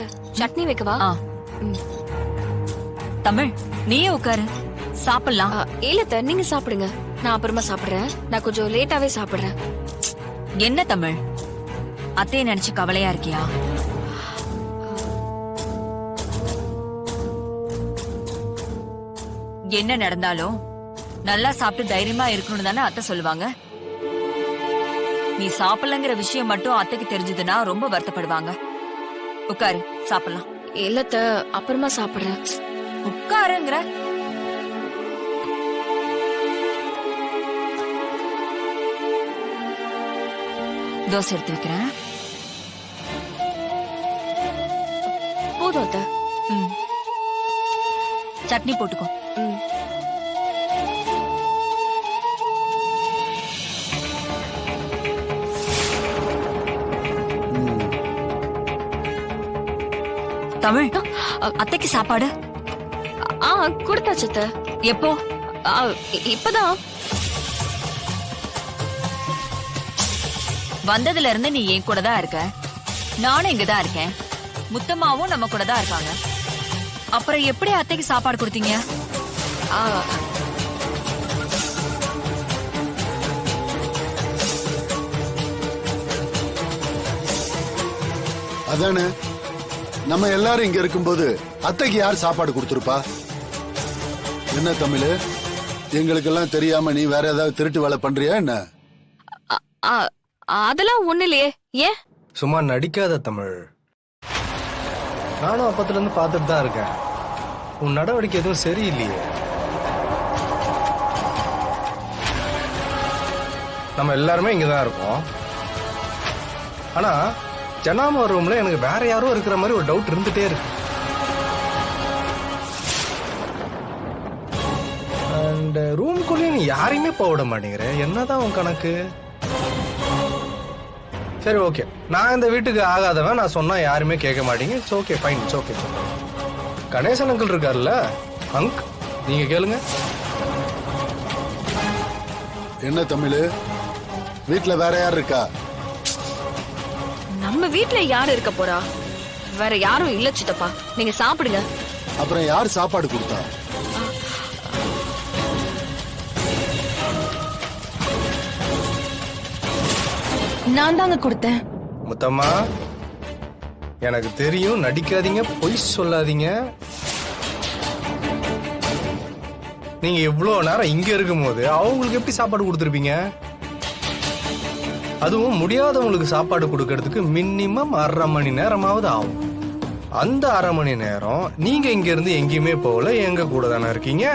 அத்தை, சட்னி வைக்கவா? தமிழ் நீயே உட்காரு, சாப்பிடலாம். இல்ல அத்தை, நீங்க சாப்பிடுங்க, நான் அப்புறமா சாப்பிடுறேன். நான் கொஞ்சம் லேட்டாவே சாப்பிடுறேன். என்ன தமிழ், அத்தைய நினைச்சு கவலையா இருக்கியா? என்ன நடந்தாலும் நல்லா சாப்பிட்டு தைரியமா இருக்கணும் தானே அத்தை சொல்லுவாங்க. நீ சாப்பிடலங்கிற விஷயம் மட்டும் அத்தைக்கு தெரிஞ்சதுன்னா ரொம்ப வருத்தப்படுவாங்க. உட்காரு, சாப்பிடலாம். இல்ல அத்தை, அப்புறமா சாப்பிடுறேன். உட்காருங்கிற. தோசை எடுத்து வைக்கிறேன். போதும் அத்தை. சட்னி போட்டுக்கோ. தமிழ், அத்தைக்கு சாப்பாடு கொடுத்தாச்சு அத்தை. எப்போ? இப்பதான். வந்ததுல இருந்து நீ என் கூட தான் இருக்க, நானும் இங்கதான் இருக்கேன், முத்தம்மாவும் நம்ம கூட தான் இருக்காங்க. அப்புறம் எப்படி அத்தைக்கு சாப்பாடு கொடுத்தீங்க? அதானே, நம்ம எல்லாரும் இங்க இருக்கும்போது அத்தைக்கு யார் சாப்பாடு கொடுத்திருப்பா? என்ன தமிழ், எங்களுக்கெல்லாம் தெரியாம நீ வேற ஏதாவது திருட்டு வேலை பண்றியா என்ன? அதெல்லாம் ஒண்ணு இல்லையே. ஏன்? சும்மா நடிக்காத தமிழ். நானும் அப்பத்துல இருந்து பார்த்துட்டு தான் இருக்கேன். உன் நடவடிக்கை எதுவும் சரியில்லையே. நம்ம எல்லாருமே இங்கதான் இருக்கோம். ஆனா ஜனாம ரூம்ல எனக்கு வேற யாரோ இருக்கிற மாதிரி ஒரு டவுட் இருந்துட்டே இருக்கு. அண்ட் ரூம்குள்ளேயே நீ யாரையுமே போக விட மாட்டேங்கிற. என்னதான் உன் கணக்கு? சரி, ஓகே, நான் இந்த வீட்டுக்கு ஆகாதவன், நான் சொன்னா யாருமே கேட்க மாட்டீங்க. It's okay, fine, it's okay. Ganesan uncle இருக்காருல்ல, நீங்க கேளுங்க. என்ன தமிழ், வீட்டுல வேற யார் இருக்கா? நம்ம வீட்டுல யாரு இருக்க போறா? வேற யாரும் இல்ல சித்தப்பா, நீங்க சாப்பிடுங்க. அப்புறம் யார் சாப்பாடு கொடுத்தா? நான் தாங்க கொடுத்தேன். முத்தம்மா, எனக்கு தெரியும், நடிக்காதீங்க, பொய் சொல்லாதீங்க. நீங்க இவ்வளவு நேரம் இங்க இருக்கும் போது அவங்களுக்கு எப்படி சாப்பாடு கொடுத்துருப்பீங்க? அதுவும் முடியாதவங்களுக்கு சாப்பாடு கொடுக்கறதுக்கு மினிமம் 1/2 மணி நேரமாவது ஆகும். அந்த 1/2 மணி நேரம் நீங்க இங்க இருந்து எங்கேயுமே போகல, எங்க கூட தானே இருக்கீங்க.